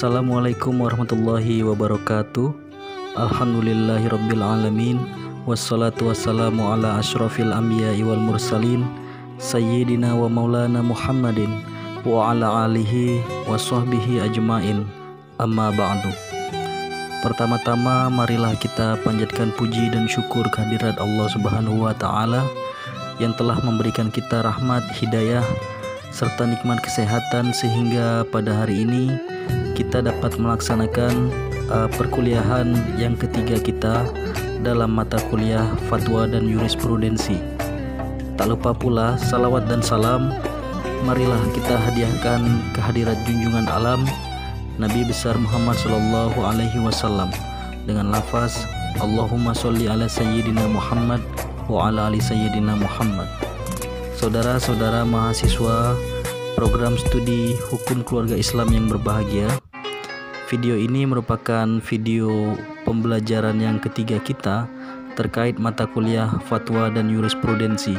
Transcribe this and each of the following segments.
Assalamualaikum warahmatullahi wabarakatuh. Alhamdulillahirabbil alamin. Wassalatu wassalamu ala asyrafil anbiya'i wal mursalin sayyidina wa maulana Muhammadin wa ala alihi wa sahbihi ajmain. Amma ba'du. Pertama-tama marilah kita panjatkan puji dan syukur kehadirat Allah Subhanahu wa taala yang telah memberikan kita rahmat, hidayah serta nikmat kesehatan sehingga pada hari ini kita dapat melaksanakan perkuliahan yang ketiga kita dalam mata kuliah Fatwa dan Jurisprudensi. Tak lupa pula salawat dan salam marilah kita hadiahkan kehadirat junjungan alam Nabi besar Muhammad sallallahu alaihi wasallam dengan lafaz Allahumma sholli ala sayyidina Muhammad wa ala ali sayyidina Muhammad. Saudara-saudara mahasiswa program studi hukum keluarga Islam yang berbahagia, video ini merupakan video pembelajaran yang ketiga kita terkait mata kuliah Fatwa dan Jurisprudensi.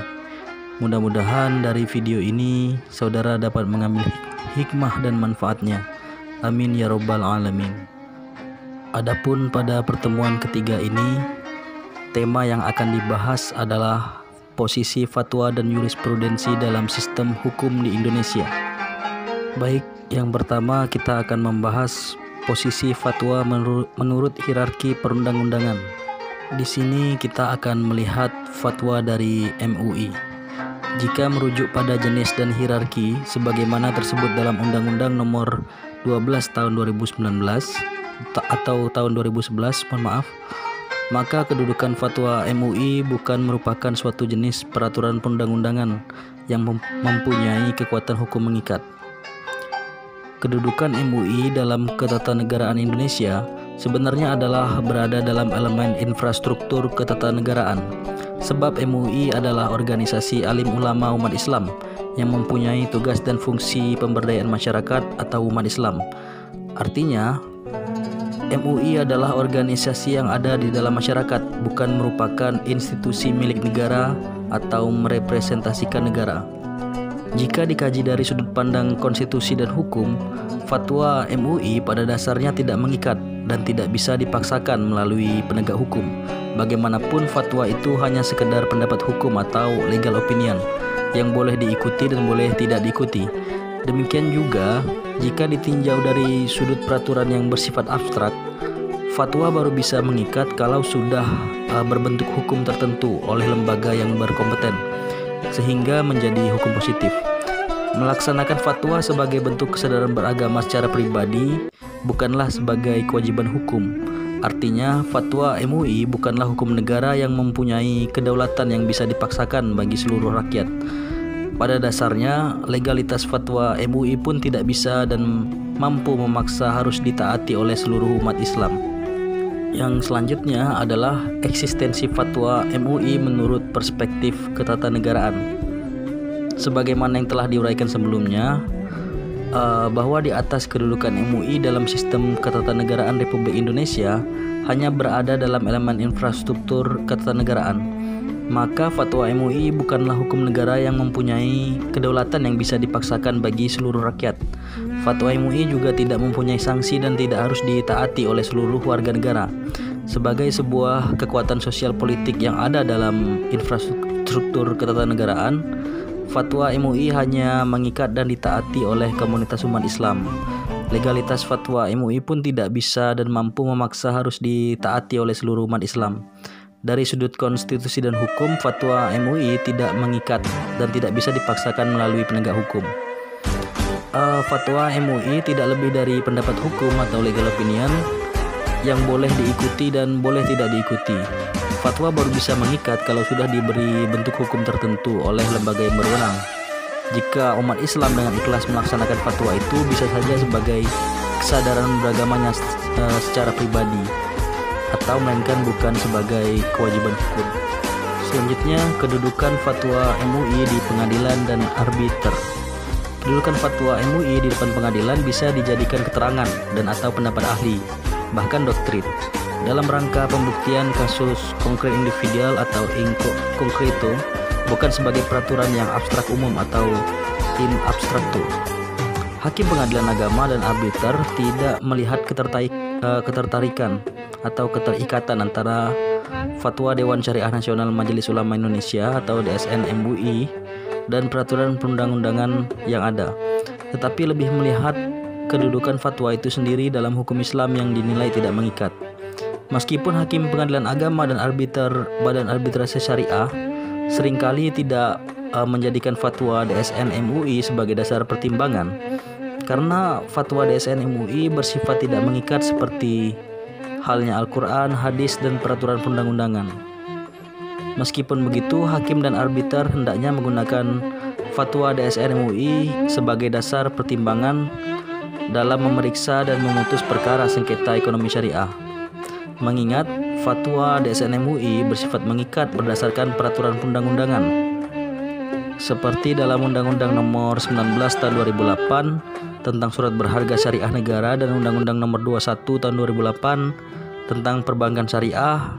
Mudah-mudahan dari video ini saudara dapat mengambil hikmah dan manfaatnya. Amin ya robbal alamin. Adapun pada pertemuan ketiga ini, tema yang akan dibahas adalah posisi fatwa dan jurisprudensi dalam sistem hukum di Indonesia. Baik, yang pertama kita akan membahas posisi fatwa menurut hierarki perundang-undangan. Di sini kita akan melihat fatwa dari MUI. Jika merujuk pada jenis dan hierarki sebagaimana tersebut dalam Undang-Undang Nomor 12 Tahun 2019 atau tahun 2011, maka kedudukan fatwa MUI bukan merupakan suatu jenis peraturan perundang-undangan yang mempunyai kekuatan hukum mengikat. Kedudukan MUI dalam ketatanegaraan Indonesia sebenarnya adalah berada dalam elemen infrastruktur ketatanegaraan, sebab MUI adalah organisasi alim ulama umat Islam yang mempunyai tugas dan fungsi pemberdayaan masyarakat atau umat Islam. Artinya, MUI adalah organisasi yang ada di dalam masyarakat, bukan merupakan institusi milik negara atau merepresentasikan negara. Jika dikaji dari sudut pandang konstitusi dan hukum, fatwa MUI pada dasarnya tidak mengikat dan tidak bisa dipaksakan melalui penegak hukum. Bagaimanapun fatwa itu hanya sekedar pendapat hukum atau legal opinion yang boleh diikuti dan boleh tidak diikuti. Demikian juga jika ditinjau dari sudut peraturan yang bersifat abstrak, fatwa baru bisa mengikat kalau sudah berbentuk hukum tertentu oleh lembaga yang berkompeten sehingga menjadi hukum positif. Melaksanakan fatwa sebagai bentuk kesadaran beragama secara pribadi bukanlah sebagai kewajiban hukum. Artinya, fatwa MUI bukanlah hukum negara yang mempunyai kedaulatan yang bisa dipaksakan bagi seluruh rakyat. Pada dasarnya, legalitas fatwa MUI pun tidak bisa dan mampu memaksa harus ditaati oleh seluruh umat Islam. Yang selanjutnya adalah eksistensi fatwa MUI menurut perspektif ketatanegaraan. Sebagaimana yang telah diuraikan sebelumnya, bahwa di atas kedudukan MUI dalam sistem ketatanegaraan Republik Indonesia hanya berada dalam elemen infrastruktur ketatanegaraan. Maka fatwa MUI bukanlah hukum negara yang mempunyai kedaulatan yang bisa dipaksakan bagi seluruh rakyat. Fatwa MUI juga tidak mempunyai sanksi dan tidak harus ditaati oleh seluruh warga negara. Sebagai sebuah kekuatan sosial politik yang ada dalam infrastruktur ketatanegaraan, fatwa MUI hanya mengikat dan ditaati oleh komunitas umat Islam. Legalitas fatwa MUI pun tidak bisa dan mampu memaksa harus ditaati oleh seluruh umat Islam. Dari sudut konstitusi dan hukum, fatwa MUI tidak mengikat dan tidak bisa dipaksakan melalui penegak hukum. Fatwa MUI tidak lebih dari pendapat hukum atau legal opinion yang boleh diikuti dan boleh tidak diikuti. Fatwa baru bisa mengikat kalau sudah diberi bentuk hukum tertentu oleh lembaga yang berwenang. Jika umat Islam dengan ikhlas melaksanakan fatwa itu bisa saja sebagai kesadaran beragamanya secara pribadi, atau melainkan bukan sebagai kewajiban hukum. Selanjutnya, kedudukan fatwa MUI di pengadilan dan arbiter. Kedudukan fatwa MUI di depan pengadilan bisa dijadikan keterangan dan atau pendapat ahli, bahkan doktrin, dalam rangka pembuktian kasus konkret individual atau in concreto, bukan sebagai peraturan yang abstrak umum atau in abstracto. Hakim pengadilan agama dan arbiter tidak melihat ketertarikan atau keterikatan antara Fatwa Dewan Syariah Nasional Majelis Ulama Indonesia atau DSN MUI dan peraturan perundang-undangan yang ada, tetapi lebih melihat kedudukan fatwa itu sendiri dalam hukum Islam yang dinilai tidak mengikat. Meskipun hakim pengadilan agama dan arbiter Badan Arbitrase Syariah seringkali tidak menjadikan fatwa DSN MUI sebagai dasar pertimbangan, karena fatwa DSN MUI bersifat tidak mengikat seperti halnya Al-Quran, hadis, dan peraturan perundang-undangan. Meskipun begitu, hakim dan arbiter hendaknya menggunakan fatwa DSN MUI sebagai dasar pertimbangan dalam memeriksa dan memutus perkara sengketa ekonomi syariah. Mengingat fatwa DSN MUI bersifat mengikat berdasarkan peraturan perundang-undangan, seperti dalam Undang-Undang Nomor 19 Tahun 2008 tentang Surat Berharga Syariah Negara dan Undang-Undang Nomor 21 Tahun 2008 tentang Perbankan Syariah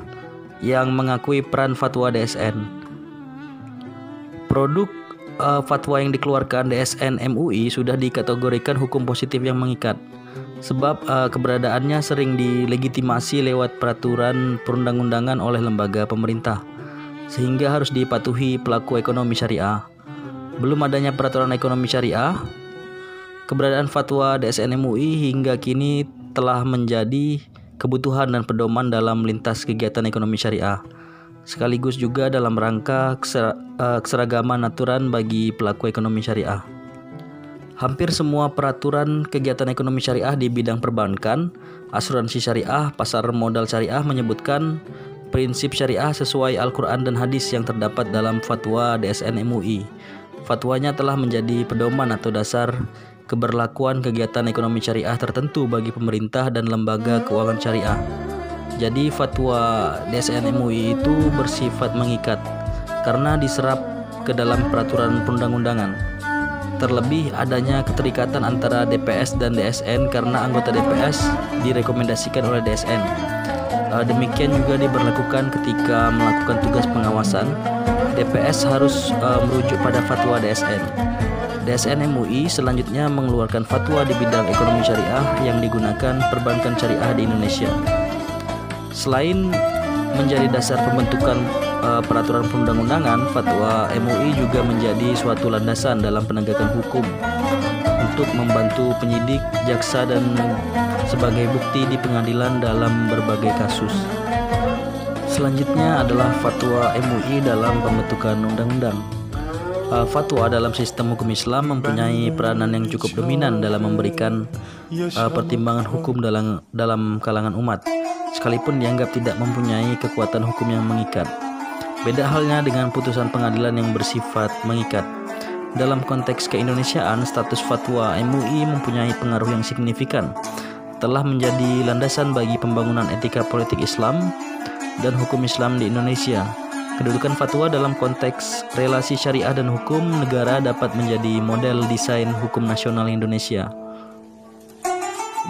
yang mengakui peran fatwa DSN. Produk fatwa yang dikeluarkan DSN MUI sudah dikategorikan hukum positif yang mengikat, sebab keberadaannya sering dilegitimasi lewat peraturan perundang-undangan oleh lembaga pemerintah, sehingga harus dipatuhi pelaku ekonomi syariah. Belum adanya peraturan ekonomi syariah, keberadaan fatwa DSN MUI hingga kini telah menjadi kebutuhan dan pedoman dalam lintas kegiatan ekonomi syariah, sekaligus juga dalam rangka keseragaman aturan bagi pelaku ekonomi syariah. Hampir semua peraturan kegiatan ekonomi syariah di bidang perbankan, asuransi syariah, pasar modal syariah menyebutkan prinsip syariah sesuai Al-Quran dan hadis yang terdapat dalam fatwa DSN MUI. Fatwanya telah menjadi pedoman atau dasar keberlakuan kegiatan ekonomi syariah tertentu bagi pemerintah dan lembaga keuangan syariah. Jadi fatwa DSN MUI itu bersifat mengikat karena diserap ke dalam peraturan perundang-undangan. Terlebih adanya keterikatan antara DPS dan DSN karena anggota DPS direkomendasikan oleh DSN. Demikian juga diberlakukan ketika melakukan tugas pengawasan. DPS harus merujuk pada fatwa DSN. DSN MUI selanjutnya mengeluarkan fatwa di bidang ekonomi syariah yang digunakan perbankan syariah di Indonesia. Selain menjadi dasar pembentukan peraturan perundang-undangan, fatwa MUI juga menjadi suatu landasan dalam penegakan hukum untuk membantu penyidik, jaksa, dan sebagai bukti di pengadilan dalam berbagai kasus. Selanjutnya adalah fatwa MUI dalam pembentukan undang-undang. Fatwa dalam sistem hukum Islam mempunyai peranan yang cukup dominan dalam memberikan pertimbangan hukum dalam kalangan umat, sekalipun dianggap tidak mempunyai kekuatan hukum yang mengikat. Beda halnya dengan putusan pengadilan yang bersifat mengikat. Dalam konteks keindonesiaan, status fatwa MUI mempunyai pengaruh yang signifikan, telah menjadi landasan bagi pembangunan etika politik Islam dan hukum Islam di Indonesia. Kedudukan fatwa dalam konteks relasi syariah dan hukum negara dapat menjadi model desain hukum nasional Indonesia.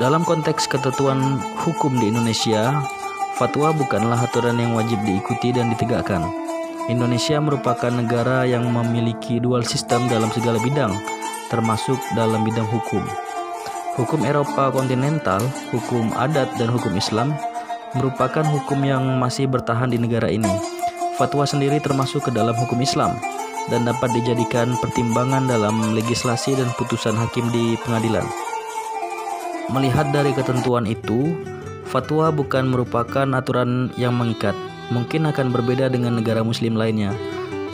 Dalam konteks ketentuan hukum di Indonesia, fatwa bukanlah aturan yang wajib diikuti dan ditegakkan. Indonesia merupakan negara yang memiliki dual sistem dalam segala bidang, termasuk dalam bidang hukum. Hukum Eropa kontinental, hukum adat, dan hukum Islam merupakan hukum yang masih bertahan di negara ini. Fatwa sendiri termasuk ke dalam hukum Islam dan dapat dijadikan pertimbangan dalam legislasi dan putusan hakim di pengadilan. Melihat dari ketentuan itu, fatwa bukan merupakan aturan yang mengikat. Mungkin akan berbeda dengan negara muslim lainnya.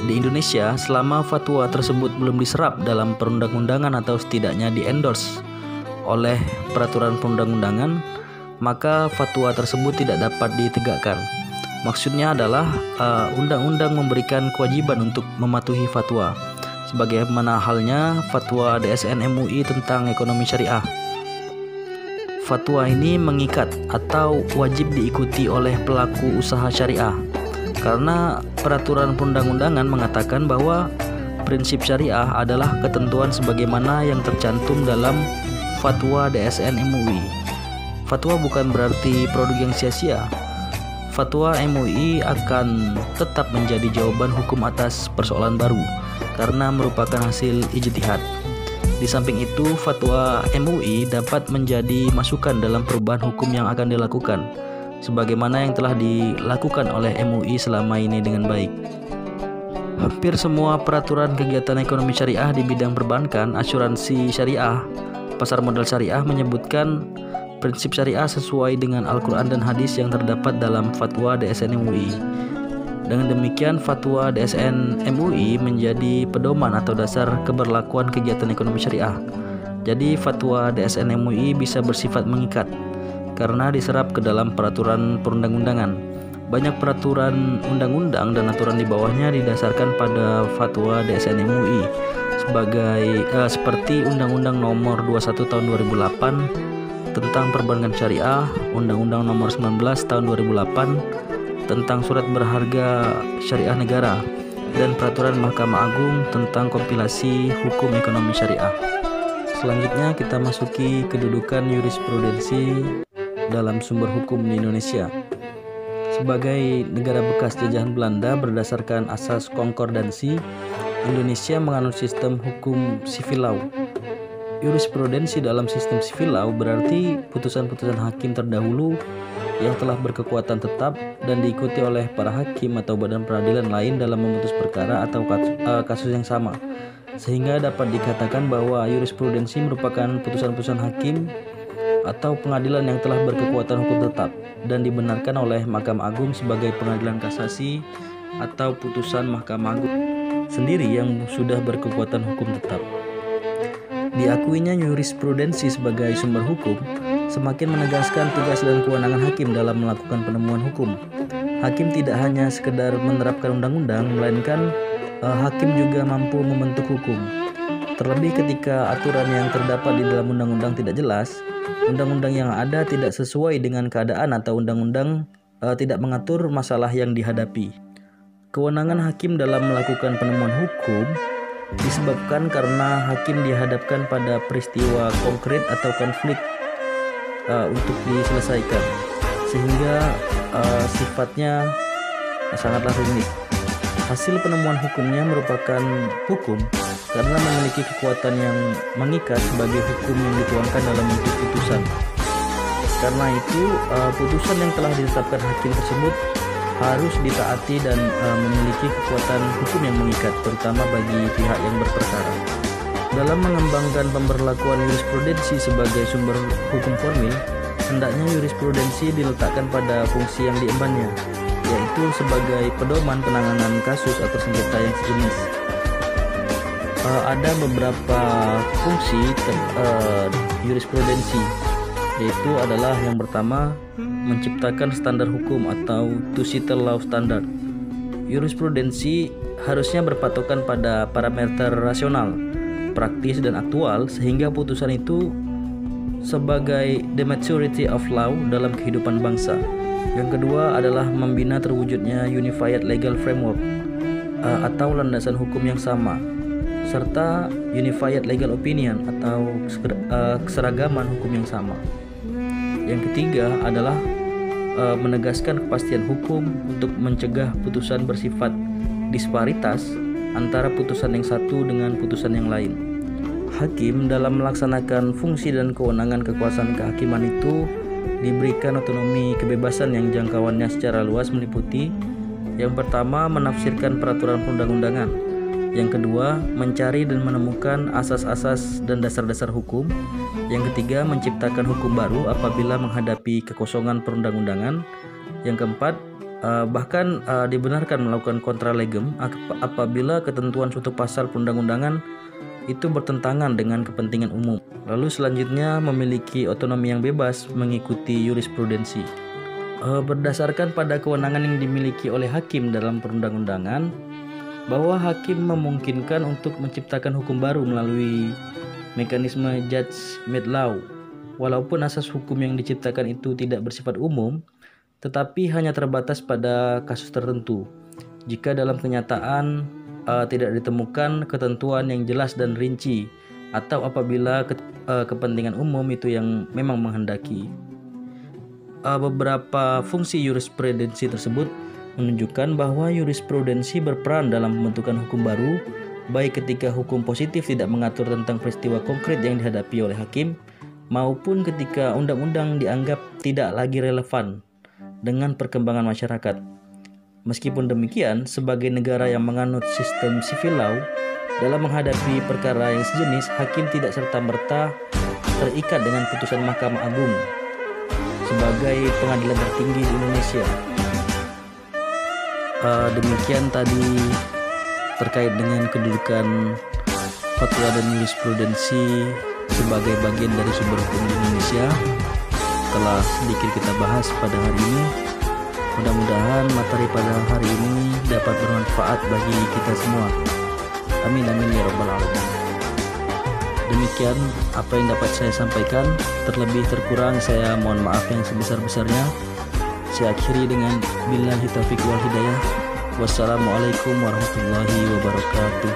Di Indonesia, selama fatwa tersebut belum diserap dalam perundang-undangan atau setidaknya di-endorse oleh peraturan perundang-undangan, maka fatwa tersebut tidak dapat ditegakkan. Maksudnya adalah undang-undang memberikan kewajiban untuk mematuhi fatwa, sebagaimana halnya fatwa DSN MUI tentang ekonomi syariah. Fatwa ini mengikat atau wajib diikuti oleh pelaku usaha syariah, karena peraturan perundang-undangan mengatakan bahwa prinsip syariah adalah ketentuan sebagaimana yang tercantum dalam fatwa DSN MUI. Fatwa bukan berarti produk yang sia-sia. Fatwa MUI akan tetap menjadi jawaban hukum atas persoalan baru karena merupakan hasil ijtihad. Di samping itu, fatwa MUI dapat menjadi masukan dalam perubahan hukum yang akan dilakukan, sebagaimana yang telah dilakukan oleh MUI selama ini dengan baik. Hampir semua peraturan kegiatan ekonomi syariah di bidang perbankan, asuransi syariah, pasar modal syariah menyebutkan prinsip syariah sesuai dengan Al-Quran dan hadis yang terdapat dalam fatwa DSN MUI. Dengan demikian, fatwa DSN MUI menjadi pedoman atau dasar keberlakuan kegiatan ekonomi syariah. Jadi, fatwa DSN MUI bisa bersifat mengikat karena diserap ke dalam peraturan perundang-undangan. Banyak peraturan undang-undang dan aturan di bawahnya didasarkan pada fatwa DSN MUI seperti Undang-Undang Nomor 21 Tahun 2008 tentang perbankan syariah, Undang-Undang Nomor 19 Tahun 2008 tentang surat berharga syariah negara, dan Peraturan Mahkamah Agung tentang kompilasi hukum ekonomi syariah. Selanjutnya kita masuki kedudukan jurisprudensi dalam sumber hukum di Indonesia. Sebagai negara bekas jajahan Belanda berdasarkan asas konkordansi, Indonesia menganut sistem hukum civil law. Jurisprudensi dalam sistem civil law berarti putusan-putusan hakim terdahulu yang telah berkekuatan tetap dan diikuti oleh para hakim atau badan peradilan lain dalam memutus perkara atau kasus yang sama. Sehingga dapat dikatakan bahwa jurisprudensi merupakan putusan-putusan hakim atau pengadilan yang telah berkekuatan hukum tetap dan dibenarkan oleh Mahkamah Agung sebagai pengadilan kasasi atau putusan Mahkamah Agung sendiri yang sudah berkekuatan hukum tetap. Diakuinya jurisprudensi sebagai sumber hukum semakin menegaskan tugas dan kewenangan hakim dalam melakukan penemuan hukum. Hakim tidak hanya sekedar menerapkan undang-undang, melainkan hakim juga mampu membentuk hukum. Terlebih ketika aturan yang terdapat di dalam undang-undang tidak jelas, undang-undang yang ada tidak sesuai dengan keadaan atau undang-undang tidak mengatur masalah yang dihadapi. Kewenangan hakim dalam melakukan penemuan hukum disebabkan karena hakim dihadapkan pada peristiwa konkret atau konflik untuk diselesaikan, sehingga sifatnya sangatlah rumit. Hasil penemuan hukumnya merupakan hukum karena memiliki kekuatan yang mengikat sebagai hukum yang dituangkan dalam bentuk putusan. Karena itu, putusan yang telah ditetapkan hakim tersebut harus ditaati dan memiliki kekuatan hukum yang mengikat, terutama bagi pihak yang berperkara. Dalam mengembangkan pemberlakuan jurisprudensi sebagai sumber hukum formil, hendaknya jurisprudensi diletakkan pada fungsi yang diembannya, yaitu sebagai pedoman penanganan kasus atau sengketa yang sejenis. Ada beberapa fungsi jurisprudensi, yaitu adalah yang pertama, menciptakan standar hukum atau to settle law standard. Jurisprudensi harusnya berpatokan pada parameter rasional, praktis dan aktual, sehingga putusan itu sebagai the maturity of law dalam kehidupan bangsa. Yang kedua adalah membina terwujudnya unified legal framework atau landasan hukum yang sama, serta unified legal opinion atau keseragaman hukum yang sama. Yang ketiga adalah menegaskan kepastian hukum untuk mencegah putusan bersifat disparitas antara putusan yang satu dengan putusan yang lain. Hakim dalam melaksanakan fungsi dan kewenangan kekuasaan kehakiman itu diberikan otonomi kebebasan yang jangkauannya secara luas meliputi: yang pertama, menafsirkan peraturan perundang-undangan; yang kedua, mencari dan menemukan asas-asas dan dasar-dasar hukum; yang ketiga, menciptakan hukum baru apabila menghadapi kekosongan perundang-undangan; yang keempat, bahkan dibenarkan melakukan kontra legem apabila ketentuan suatu pasal perundang-undangan itu bertentangan dengan kepentingan umum. Lalu selanjutnya, memiliki otonomi yang bebas mengikuti jurisprudensi. Berdasarkan pada kewenangan yang dimiliki oleh hakim dalam perundang-undangan, bahwa hakim memungkinkan untuk menciptakan hukum baru melalui mekanisme judge-made law. Walaupun asas hukum yang diciptakan itu tidak bersifat umum, tetapi hanya terbatas pada kasus tertentu. Jika dalam kenyataan tidak ditemukan ketentuan yang jelas dan rinci, atau apabila kepentingan umum itu yang memang menghendaki. Beberapa fungsi jurisprudensi tersebut menunjukkan bahwa jurisprudensi berperan dalam pembentukan hukum baru baik ketika hukum positif tidak mengatur tentang peristiwa konkret yang dihadapi oleh hakim, maupun ketika undang-undang dianggap tidak lagi relevan dengan perkembangan masyarakat. Meskipun demikian, sebagai negara yang menganut sistem civil law, dalam menghadapi perkara yang sejenis, hakim tidak serta-merta terikat dengan putusan Mahkamah Agung sebagai pengadilan tertinggi di Indonesia. Demikian tadi terkait dengan kedudukan fatwa dan jurisprudensi sebagai bagian dari sumber hukum di Indonesia. Telah sedikit kita bahas pada hari ini. Mudah-mudahan materi pada hari ini dapat bermanfaat bagi kita semua. Amin amin ya rabbal alamin. Demikian apa yang dapat saya sampaikan. Terlebih terkurang saya mohon maaf yang sebesar-besarnya. Saya akhiri dengan billahi taufiq wal hidayah. Wassalamualaikum warahmatullahi wabarakatuh.